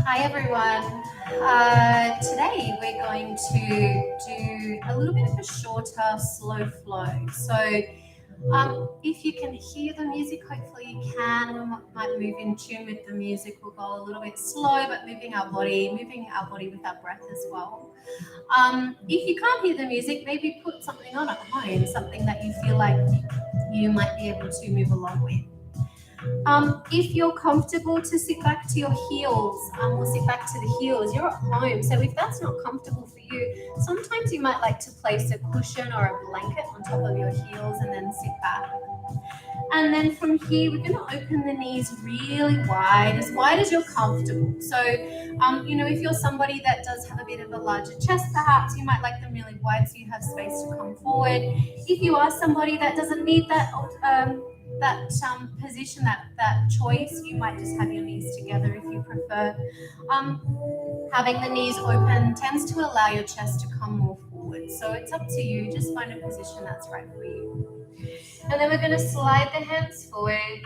Hi everyone. Today we're going to do a little bit of a shorter, slow flow. So if you can hear the music, hopefully you can. We might move in tune with the music. We'll go a little bit slow, but moving our body with our breath as well. If you can't hear the music, maybe put something on at home, something that you feel like you might be able to move along with. If you're comfortable to sit back to your heels, or sit back to the heels, you're at home. So if that's not comfortable for you, sometimes you might like to place a cushion or a blanket on top of your heels and then sit back. And then from here, we're going to open the knees really wide as you're comfortable. So, if you're somebody that does have a bit of a larger chest, perhaps you might like them really wide so you have space to come forward. If you are somebody that doesn't need that position, that choice, you might just have your knees together if you prefer. Having the knees open tends to allow your chest to come more forward. So it's up to you. Just find a position that's right for you. And then we're going to slide the hands forward,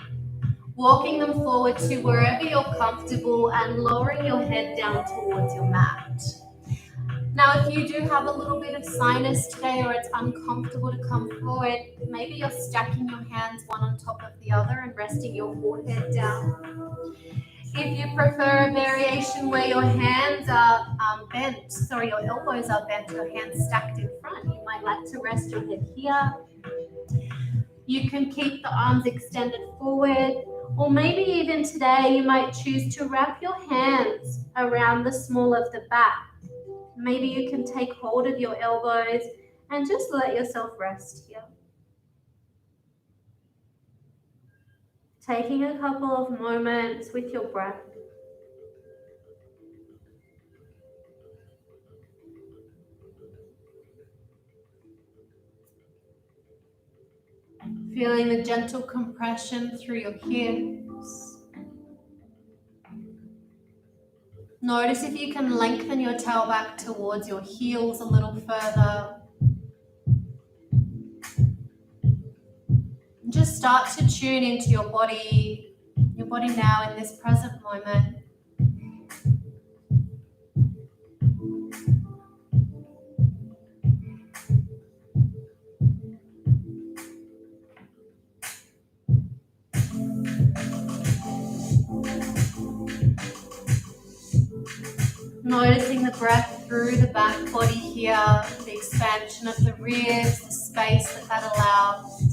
walking them forward to wherever you're comfortable and lowering your head down towards your mat. Now, if you do have a little bit of sinus today or it's uncomfortable to come forward, maybe you're stacking your hands one on top of the other and resting your forehead down. If you prefer a variation where your hands are your elbows are bent, your hands stacked in front, you might like to rest your head here. You can keep the arms extended forward, or maybe even today you might choose to wrap your hands around the small of the back. Maybe you can take hold of your elbows and just let yourself rest here. Taking a couple of moments with your breath. Feeling the gentle compression through your hips. Notice if you can lengthen your tail back towards your heels a little further. Just start to tune into your body now in this present moment. Noticing the breath through the back body here, the expansion of the ribs, the space that allows.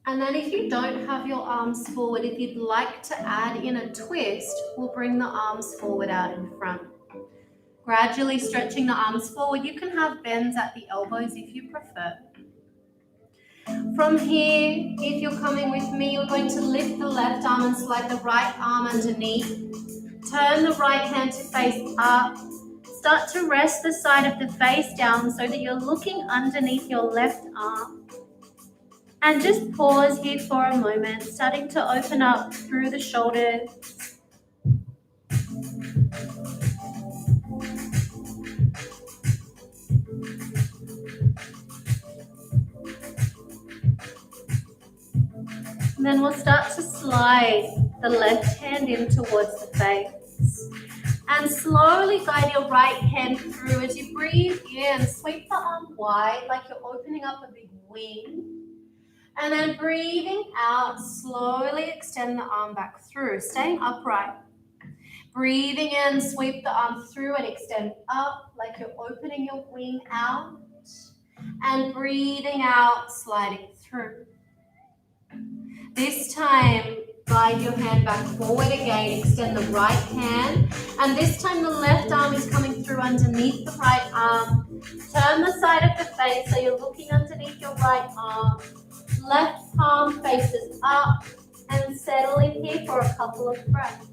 And then if you don't have your arms forward, if you'd like to add in a twist, we'll bring the arms forward out in front. Gradually stretching the arms forward. You can have bends at the elbows if you prefer. From here, if you're coming with me, you're going to lift the left arm and slide the right arm underneath. Turn the right hand to face up. Start to rest the side of the face down so that you're looking underneath your left arm. And just pause here for a moment, starting to open up through the shoulders. And then we'll start to slide the left hand in towards the face. And slowly guide your right hand through. As you breathe in, sweep the arm wide like you're opening up a big wing. And then breathing out, slowly extend the arm back through, staying upright. Breathing in, sweep the arm through and extend up like you're opening your wing out. And breathing out, sliding through. This time, guide your hand back forward again, extend the right hand. And this time the left arm is coming through underneath the right arm. Turn the side of the face so you're looking underneath your right arm. Left palm faces up and settle in here for a couple of breaths.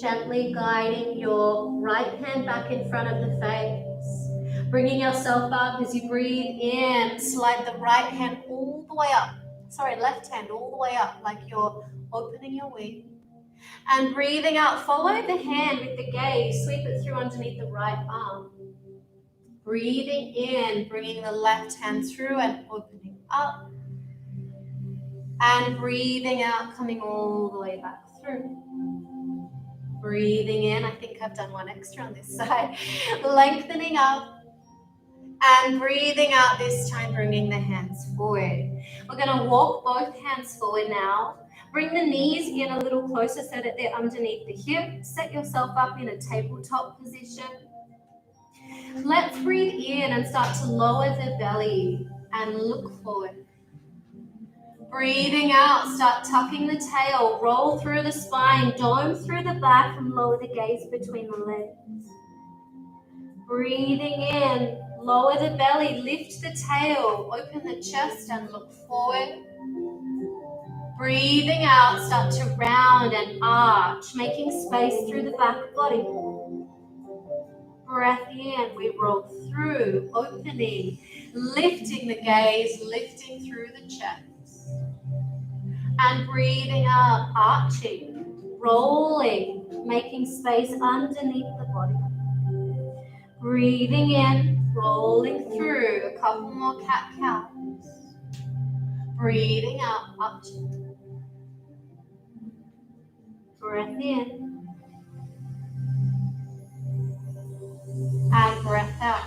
Gently guiding your right hand back in front of the face. Bringing yourself up as you breathe in. Slide the right hand all the way up. Sorry, left hand all the way up like you're opening your wing. And breathing out, follow the hand with the gaze. Sweep it through underneath the right arm. Breathing in, bringing the left hand through and opening up. And breathing out, coming all the way back through. Breathing in, I think I've done one extra on this side. Lengthening up. And breathing out this time, bringing the hands forward. We're going to walk both hands forward now. Bring the knees in a little closer so that they're underneath the hip. Set yourself up in a tabletop position. Let's breathe in and start to lower the belly and look forward. Breathing out, start tucking the tail, roll through the spine, dome through the back and lower the gaze between the legs. Breathing in, lower the belly, lift the tail, open the chest and look forward. Breathing out, start to round and arch, making space through the back body. Breath in, we roll through, opening, lifting the gaze, lifting through the chest. And breathing out, arching, rolling, making space underneath the body. Breathing in, rolling through, a couple more cat-cows. Breathing out, arching. Breath in. And breath out.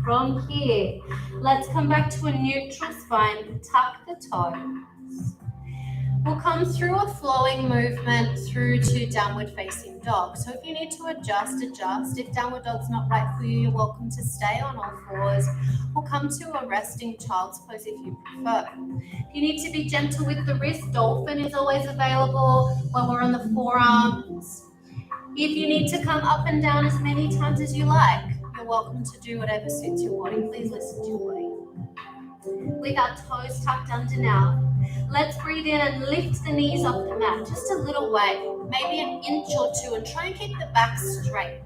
From here, let's come back to a neutral spine. Tuck the toes. We'll come through a flowing movement through to downward facing dog. So if you need to adjust, adjust. If downward dog's not right for you, you're welcome to stay on all fours. We'll come to a resting child's pose if you prefer. If you need to be gentle with the wrist, dolphin is always available when we're on the forearms. If you need to come up and down as many times as you like, you're welcome to do whatever suits your body. Please listen to your body. With our toes tucked under now, let's breathe in and lift the knees off the mat, just a little way, maybe an inch or two, and try and keep the back straight.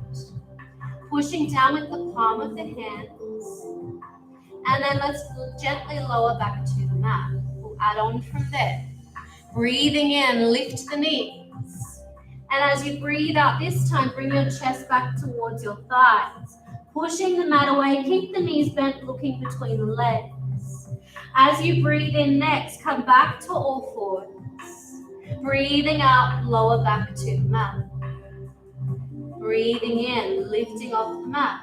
Pushing down with the palm of the hands, and then let's gently lower back to the mat. We'll add on from there. Breathing in, lift the knees. And as you breathe out this time, bring your chest back towards your thighs. Pushing the mat away, keep the knees bent, looking between the legs. As you breathe in next, come back to all fours. Breathing out, lower back to the mat. Breathing in, lifting off the mat.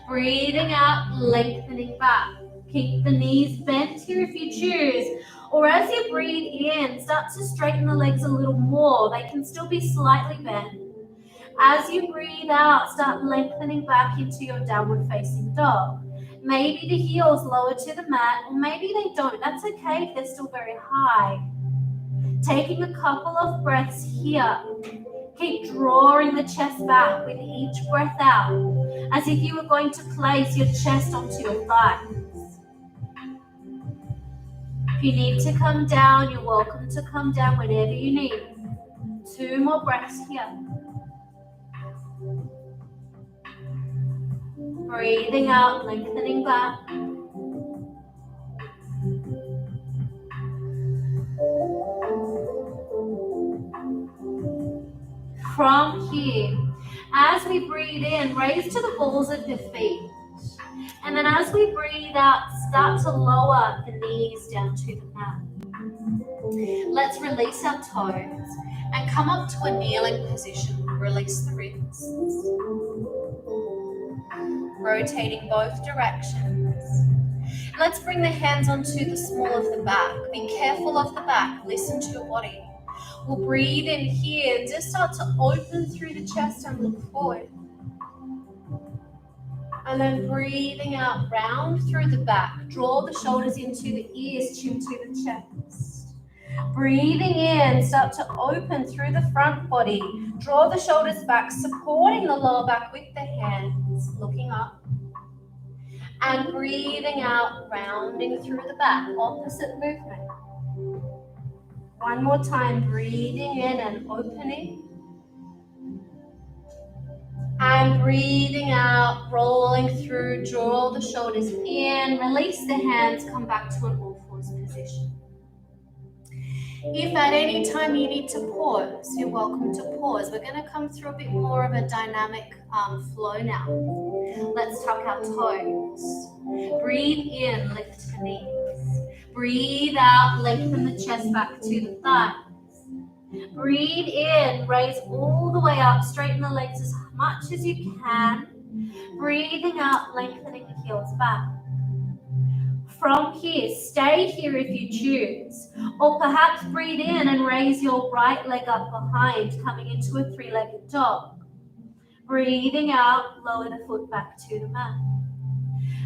Breathing out, lengthening back. Keep the knees bent here if you choose. Or as you breathe in, start to straighten the legs a little more. They can still be slightly bent. As you breathe out, start lengthening back into your downward facing dog. Maybe the heels lower to the mat, or maybe they don't. That's okay if they're still very high. Taking a couple of breaths here. Keep drawing the chest back with each breath out, as if you were going to place your chest onto your thighs. If you need to come down, you're welcome to come down whenever you need. 2 more breaths here. Breathing out, lengthening back. From here, as we breathe in, raise to the balls of the feet. And then as we breathe out, start to lower the knees down to the mat. Let's release our toes and come up to a kneeling position. Release the wrists. Rotating both directions. Let's bring the hands onto the small of the back. Be careful of the back. Listen to your body. We'll breathe in here. Just start to open through the chest and look forward. And then breathing out, round through the back. Draw the shoulders into the ears, chin to the chest. Breathing in, start to open through the front body. Draw the shoulders back, supporting the lower back with the hands, looking up. And breathing out, rounding through the back. Opposite movement. One more time, breathing in and opening. And breathing out, rolling through, draw the shoulders in, release the hands, come back to an all fours position. If at any time you need to pause, you're welcome to pause. We're going to come through a bit more of a dynamic flow now. Let's tuck our toes. Breathe in, lift the knees. Breathe out, lengthen the chest back to the thighs. Breathe in, raise all the way up, straighten the legs as much as you can. Breathing out, lengthening the heels back. From here, stay here if you choose, or perhaps breathe in and raise your right leg up behind, coming into a three-legged dog. Breathing out, lower the foot back to the mat.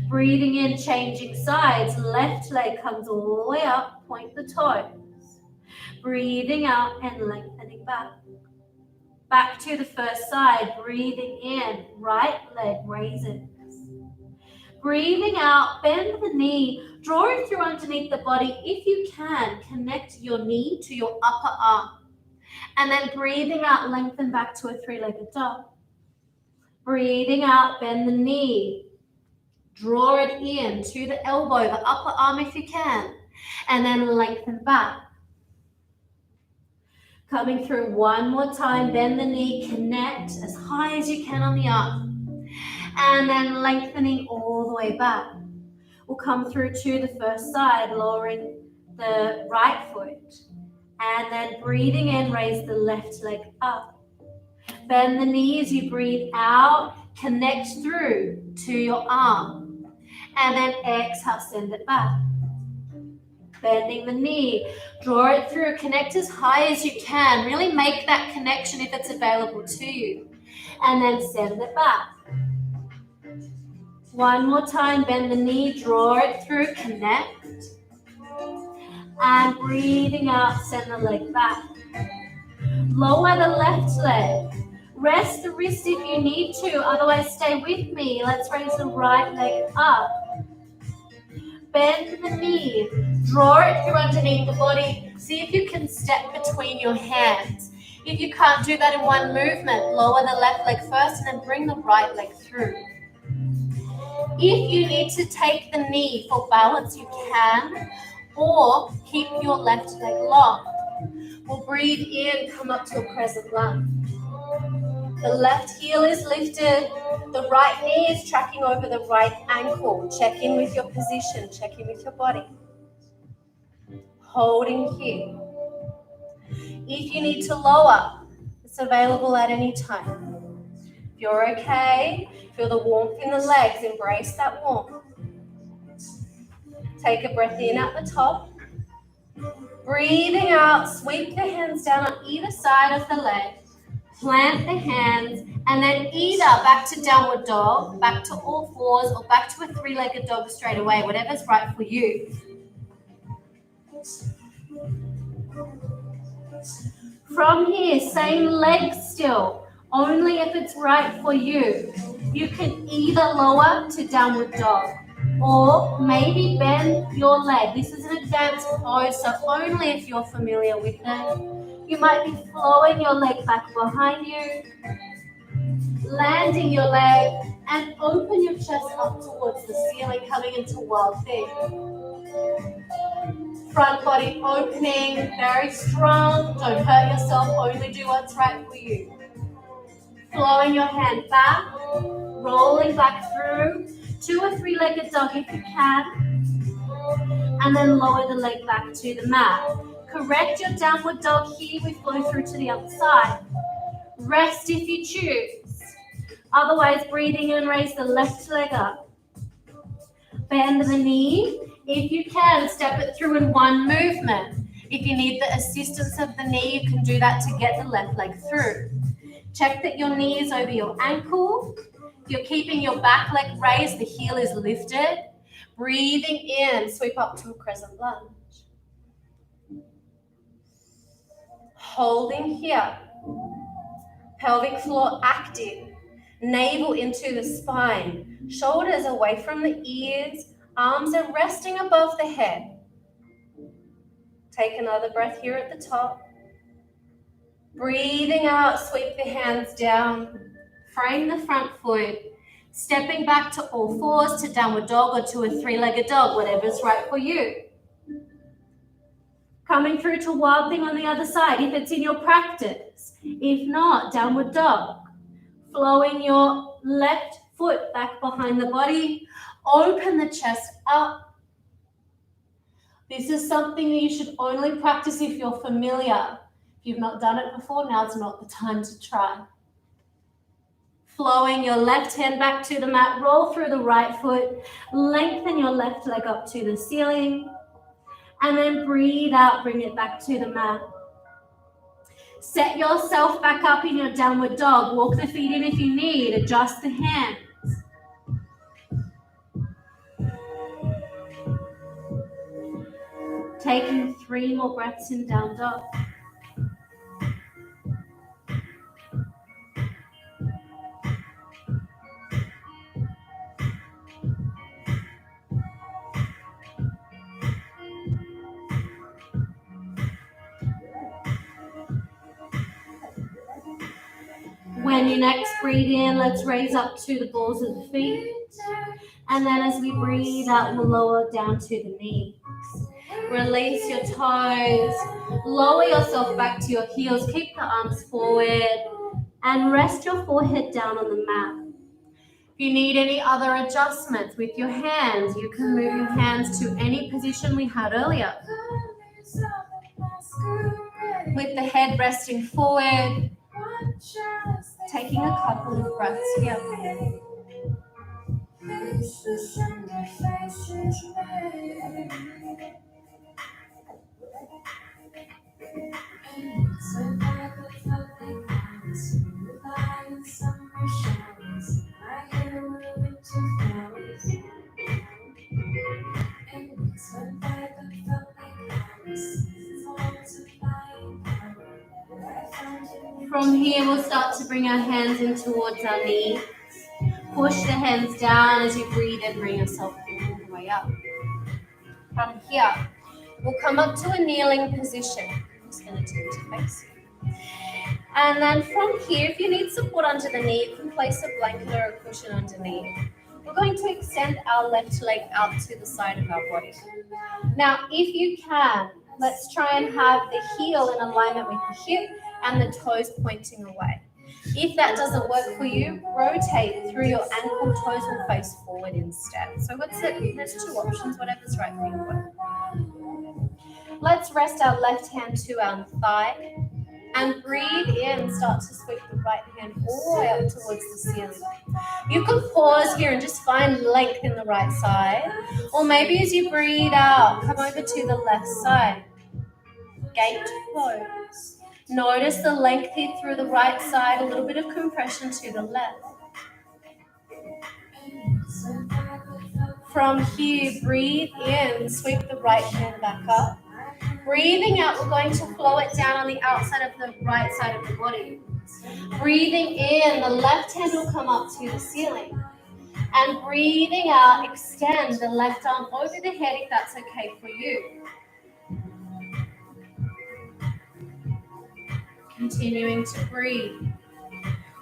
Breathing in, changing sides, left leg comes all the way up, point the toes. Breathing out and lengthening back. Back to the first side, breathing in, right leg raises. Breathing out, bend the knee, draw it through underneath the body. If you can, connect your knee to your upper arm. And then breathing out, lengthen back to a three-legged dog. Breathing out, bend the knee. Draw it in to the elbow, the upper arm if you can. And then lengthen back. Coming through one more time, bend the knee, connect as high as you can on the arm. And then lengthening all the way back. We'll come through to the first side, lowering the right foot. And then breathing in, raise the left leg up. Bend the knee as you breathe out, connect through to your arm. And then exhale, send it back. Bending the knee, draw it through, connect as high as you can. Really make that connection if it's available to you. And then send it back. One more time, bend the knee, draw it through, connect. And breathing out, send the leg back. Lower the left leg. Rest the wrist if you need to, otherwise stay with me. Let's raise the right leg up. Bend the knee, draw it through underneath the body. See if you can step between your hands. If you can't do that in one movement, lower the left leg first and then bring the right leg through. If you need to take the knee for balance, you can, or keep your left leg long. We'll breathe in, come up to a crescent lunge. The left heel is lifted, the right knee is tracking over the right ankle. Check in with your position, check in with your body. Holding here. If you need to lower, it's available at any time. If you're okay, feel the warmth in the legs, embrace that warmth. Take a breath in at the top. Breathing out, sweep the hands down on either side of the leg. Plant the hands, and then either back to downward dog, back to all fours, or back to a three-legged dog straight away, whatever's right for you. From here, same leg still, only if it's right for you. You can either lower to downward dog, or maybe bend your leg. This is an advanced pose, so only if you're familiar with it. You might be flowing your leg back behind you, landing your leg, and open your chest up towards the ceiling, coming into wild thing. Front body opening, very strong. Don't hurt yourself, only do what's right for you. Flowing your hand back, rolling back through to a three-legged dog if you can, and then lower the leg back to the mat. Correct your downward dog here, we flow through to the other side. Rest if you choose. Otherwise, breathing in, raise the left leg up. Bend the knee. If you can, step it through in one movement. If you need the assistance of the knee, you can do that to get the left leg through. Check that your knee is over your ankle. If you're keeping your back leg raised, the heel is lifted. Breathing in, sweep up to a crescent lunge. Holding here. Pelvic floor active. Navel into the spine. Shoulders away from the ears. Arms are resting above the head. Take another breath here at the top. Breathing out, sweep the hands down. Frame the front foot. Stepping back to all fours, to downward dog, or to a three-legged dog, whatever's right for you. Coming through to wild thing on the other side, if it's in your practice. If not, downward dog. Flowing your left foot back behind the body. Open the chest up. This is something that you should only practice if you're familiar. If you've not done it before, now's not the time to try. Flowing your left hand back to the mat, roll through the right foot, lengthen your left leg up to the ceiling, and then breathe out, bring it back to the mat. Set yourself back up in your downward dog. Walk the feet in if you need, adjust the hands. Taking 3 more breaths in down dog. When you next breathe in, let's raise up to the balls of the feet. And then as we breathe out, we'll lower down to the knees. Release your toes. Lower yourself back to your heels. Keep the arms forward. And rest your forehead down on the mat. If you need any other adjustments with your hands, you can move your hands to any position we had earlier. With the head resting forward. Taking a couple of breaths here. From here, we'll start to bring our hands in towards our knees. Push the hands down as you breathe and bring yourself all the way up. From here, we'll come up to a kneeling position. I'm just going to turn to face you. And then from here, if you need support under the knee, you can place a blanket or a cushion underneath. We're going to extend our left leg out to the side of our body. Now, if you can, let's try and have the heel in alignment with the hip and the toes pointing away. If that doesn't work for you, rotate through your ankle, toes will face forward instead. So there's 2 options, whatever's right for you. Let's rest our left hand to our thigh and breathe in, start to sweep the right hand all the way up towards the ceiling. You can pause here and just find length in the right side, or maybe as you breathe out, come over to the left side. Gate close. Notice the length here through the right side, a little bit of compression to the left. From here, breathe in, sweep the right hand back up. Breathing out, we're going to flow it down on the outside of the right side of the body. Breathing in, the left hand will come up to the ceiling. And breathing out, extend the left arm over the head if that's okay for you. Continuing to breathe.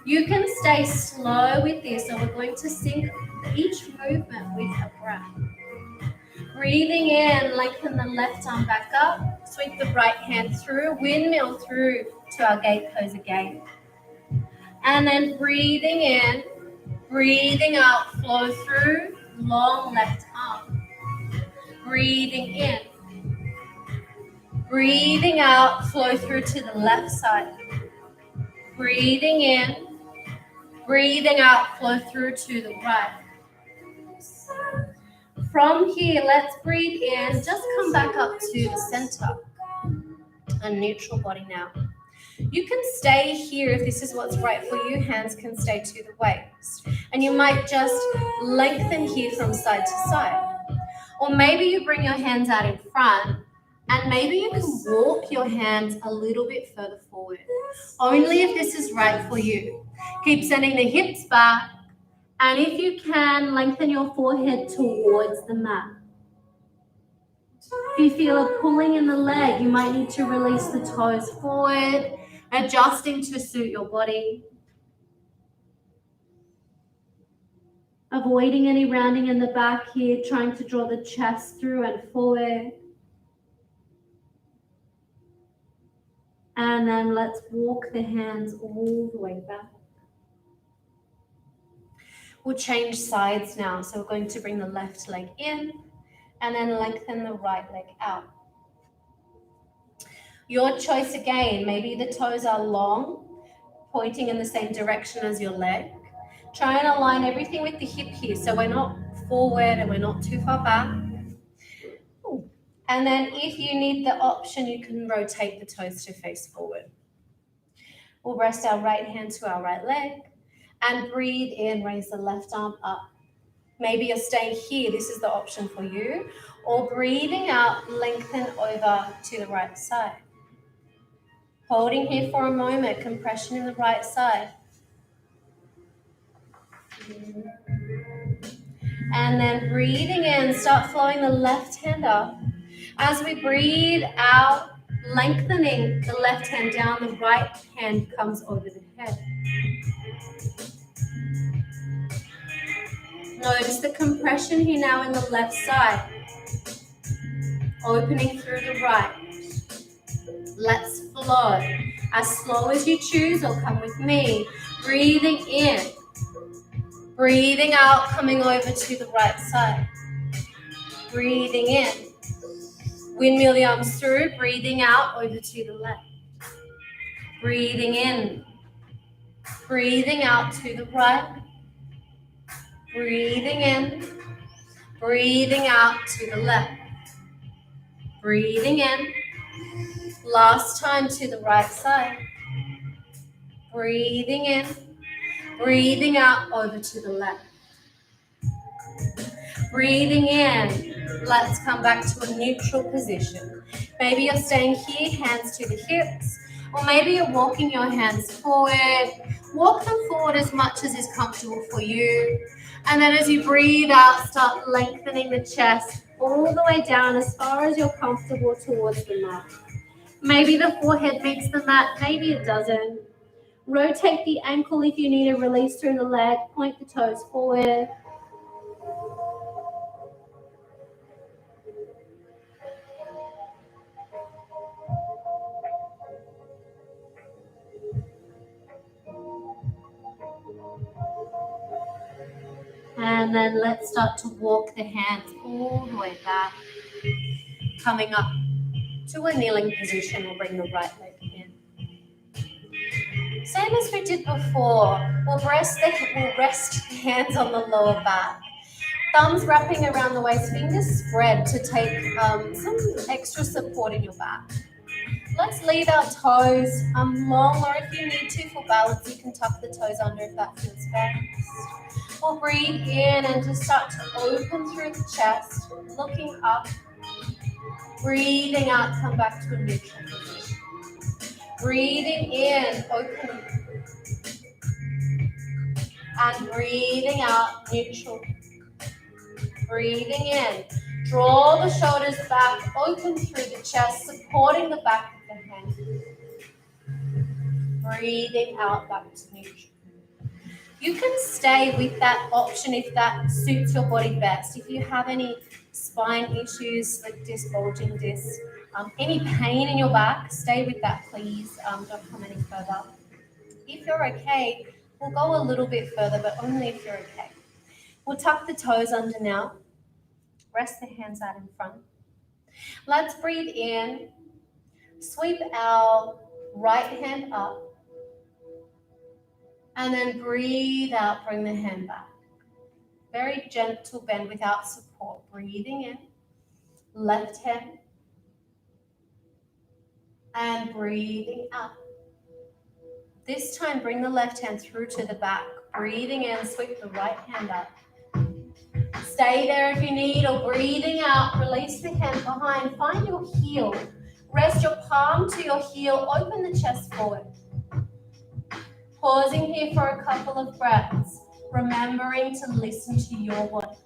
You can stay slow with this, so we're going to sync each movement with a breath. Breathing in, lengthen the left arm back up, sweep the right hand through, windmill through to our gate pose again. And then breathing in, breathing out, flow through, long left arm. Breathing in. Breathing out, flow through to the left side. Breathing in, breathing out, flow through to the right. From here, let's breathe in, just come back up to the center. A neutral body now. You can stay here if this is what's right for you. Hands can stay to the waist. And you might just lengthen here from side to side. Or maybe you bring your hands out in front. And maybe you can walk your hands a little bit further forward. Only if this is right for you. Keep sending the hips back. And if you can, lengthen your forehead towards the mat. If you feel a pulling in the leg, you might need to release the toes forward, adjusting to suit your body. Avoiding any rounding in the back here, trying to draw the chest through and forward. And then let's walk the hands all the way back. We'll change sides now. So we're going to bring the left leg in and then lengthen the right leg out. Your choice again, maybe the toes are long, pointing in the same direction as your leg. Try and align everything with the hip here, so we're not forward and we're not too far back. And then if you need the option, you can rotate the toes to face forward. We'll rest our right hand to our right leg and breathe in, raise the left arm up. Maybe you're staying here, this is the option for you, or breathing out, lengthen over to the right side. Holding here for a moment, compression in the right side. And then breathing in, start flowing the left hand up. As we breathe out, lengthening the left hand down, the right hand comes over the head. Notice the compression here now in the left side. Opening through the right. Let's flow. As slow as you choose, or come with me. Breathing in. Breathing out, coming over to the right side. Breathing in. Windmill the arms through, breathing out over to the left. Breathing in. Breathing out to the right. Breathing in. Breathing out to the left. Breathing in. Last time to the right side. Breathing in. Breathing out over to the left. Breathing in. Let's come back to a neutral position. Maybe you're staying here, hands to the hips, or maybe you're walking your hands forward. Walk them forward as much as is comfortable for you. And then as you breathe out, start lengthening the chest all the way down as far as you're comfortable towards the mat. Maybe the forehead meets the mat, maybe it doesn't. Rotate the ankle if you need a release through the leg. Point the toes forward. And then let's start to walk the hands all the way back. Coming up to a kneeling position, we'll bring the right leg in. Same as we did before, we'll rest the hands on the lower back. Thumbs wrapping around the waist, fingers spread to take some extra support in your back. Let's leave our toes long, or if you need to for balance, you can tuck the toes under if that feels best. We'll breathe in and just start to open through the chest, looking up. Breathing out, come back to a neutral position. Breathing in, opening. And breathing out, neutral. Breathing in. Draw the shoulders back, open through the chest, supporting the back of the hand. Breathing out, back to neutral. You can stay with that option if that suits your body best. If you have any spine issues, like disc bulging disc, any pain in your back, stay with that, please. Don't come any further. If you're okay, we'll go a little bit further, but only if you're okay. We'll tuck the toes under now. Rest the hands out in front. Let's breathe in. Sweep our right hand up. And then breathe out, bring the hand back. Very gentle bend without support. Breathing in. Left hand. And breathing out. This time, bring the left hand through to the back. Breathing in, sweep the right hand up. Stay there if you need, or breathing out, release the hand behind. Find your heel. Rest your palm to your heel. Open the chest forward. Pausing here for a couple of breaths. Remembering to listen to your body.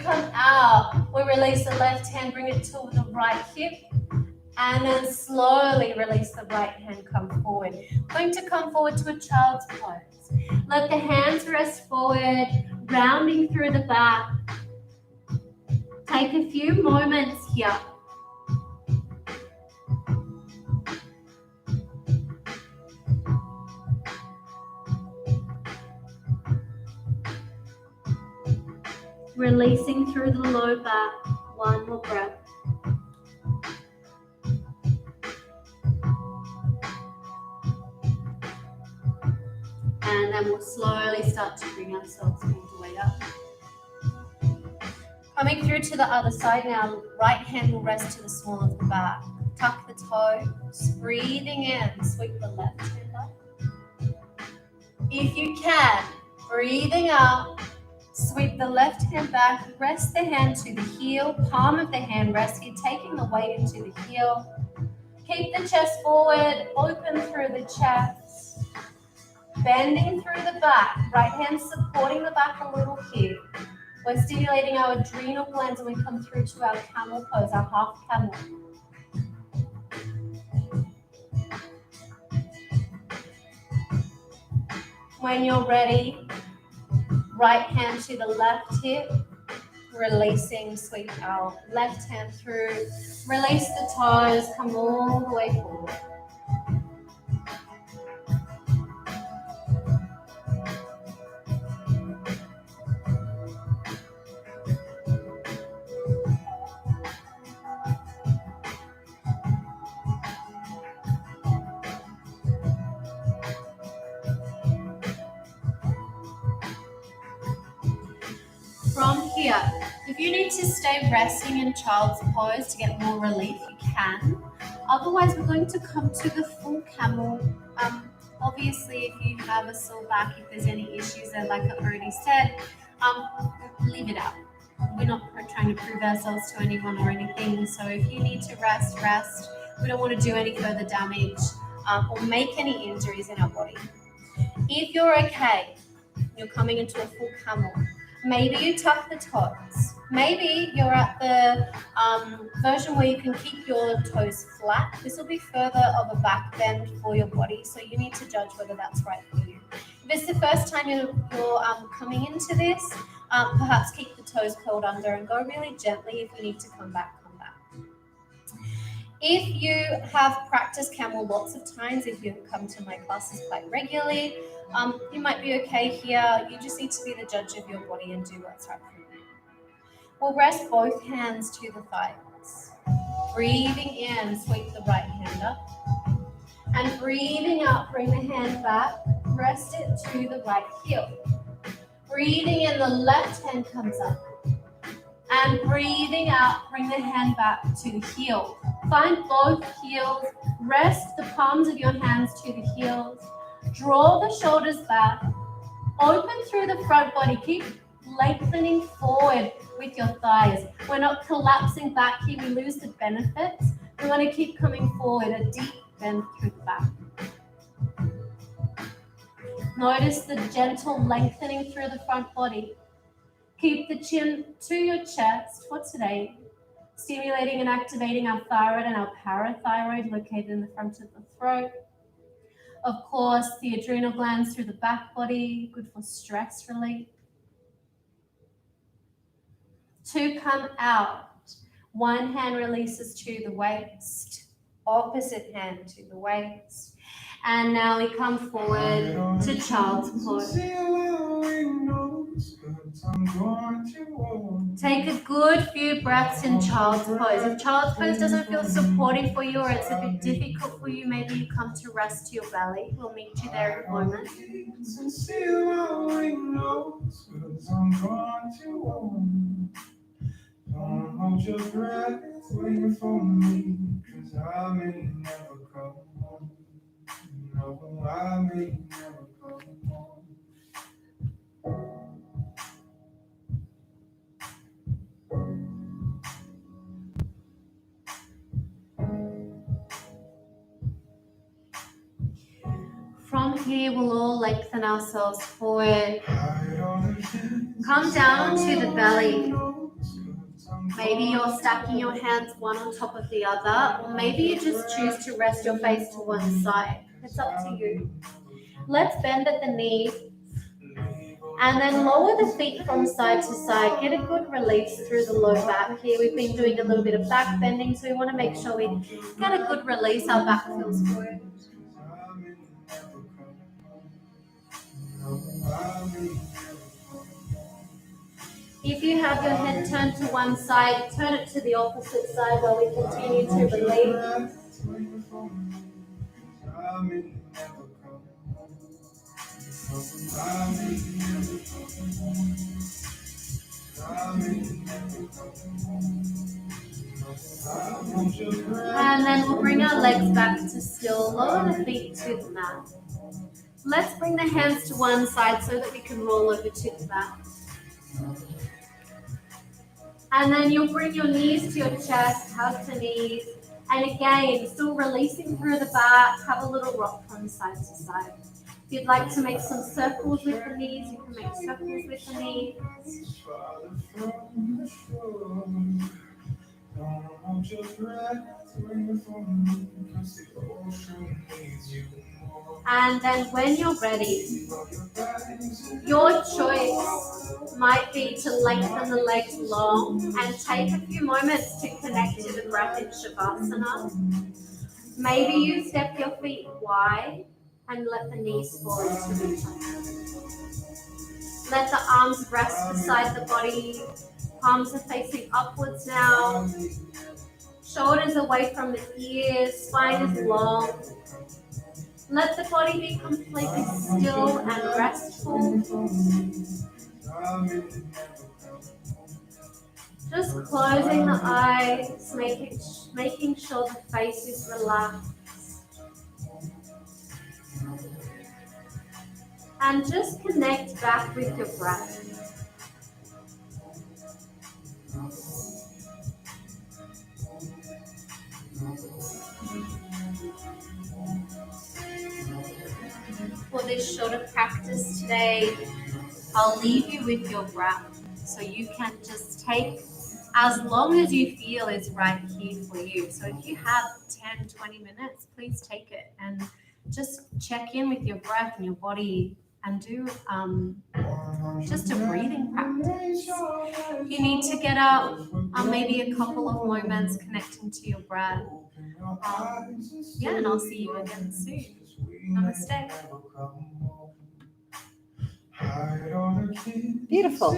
come out, we release the left hand, bring it to the right hip, and then slowly release the right hand, come forward. Going to come forward to a child's pose. Let the hands rest forward, rounding through the back. Take a few moments here. Releasing through the low back. One more breath. And then we'll slowly start to bring ourselves all the way up. Coming through to the other side now, right hand will rest to the small of the back. Tuck the toes, breathing in, sweep the left hand up. If you can, breathing out, sweep the left hand back, rest the hand to the heel, palm of the hand rest here, taking the weight into the heel. Keep the chest forward, open through the chest, bending through the back, right hand supporting the back a little here. We're stimulating our adrenal glands when we come through to our camel pose, our half camel. When you're ready, right hand to the left hip, releasing, sweep out, left hand through, release the toes, come all the way forward. From here, if you need to stay resting in child's pose to get more relief, you can. Otherwise, we're going to come to the full camel. Obviously, if you have a sore back, if there's any issues there, like I already said, leave it out. We're not trying to prove ourselves to anyone or anything. So if you need to rest, rest. We don't want to do any further damage or make any injuries in our body. If you're okay, you're coming into a full camel. Maybe you tuck the toes. Maybe you're at the version where you can keep your toes flat. This will be further of a back bend for your body, so you need to judge whether that's right for you. If it's the first time you're coming into this, perhaps keep the toes curled under and go really gently. If you need to come back, come back. If you have practiced camel lots of times, if you come to my classes quite regularly, you might be okay here. You just need to be the judge of your body and do what's right for you. We'll rest both hands to the thighs. Breathing in, sweep the right hand up. And breathing out, bring the hand back, rest it to the right heel. Breathing in, the left hand comes up. And breathing out, bring the hand back to the heel. Find both heels, rest the palms of your hands to the heels. Draw the shoulders back, open through the front body, keep lengthening forward with your thighs. We're not collapsing back here, we lose the benefits. We want to keep coming forward, a deep bend through the back. Notice the gentle lengthening through the front body. Keep the chin to your chest for today, stimulating and activating our thyroid and our parathyroid located in the front of the throat. Of course, the adrenal glands through the back body, good for stress relief. To come out, one hand releases to the waist, opposite hand to the waist. And now we come forward to child's pose. Take a good few breaths in child's pose. If child's pose doesn't feel supportive for you or it's a bit difficult for you, maybe you come to rest to your belly. We'll meet you there in a moment. Don't hold your breath, waiting for me, 'cause I may never come home. No, I may never come home. From here, we'll all lengthen ourselves forward. Come down onto the belly. Maybe you're stacking your hands one on top of the other, or maybe you just choose to rest your face to one side. It's up to you. Let's bend at the knee and then lower the feet from side to side. Get a good release through the low back here. We've been doing a little bit of back bending, so we want to make sure we get a good release. Our back feels good. If you have your head turned to one side, turn it to the opposite side while we continue to release. And then we'll bring our legs back to still, lower the feet to the mat. Let's bring the hands to one side so that we can roll over to the back. And then you'll bring your knees to your chest, hug the knees. And again, still releasing through the back, have a little rock from side to side. If you'd like to make some circles with the knees, you can make circles with the knees. And then when you're ready, your choice might be to lengthen the legs long and take a few moments to connect to the breath in Shavasana. Maybe you step your feet wide and let the knees fall into each other. Let the arms rest beside the body. Palms are facing upwards now. Shoulders away from the ears. Spine is long. Let the body be completely still and restful. Just closing the eyes, making sure the face is relaxed. And just connect back with your breath. For this shorter practice today, I'll leave you with your breath. So you can just take as long as you feel is right here for you. So if you have 10, 20 minutes, please take it and just check in with your breath and your body and do just a breathing practice. If you need to get up, maybe a couple of moments connecting to your breath. And I'll see you again soon. Namaste. Beautiful.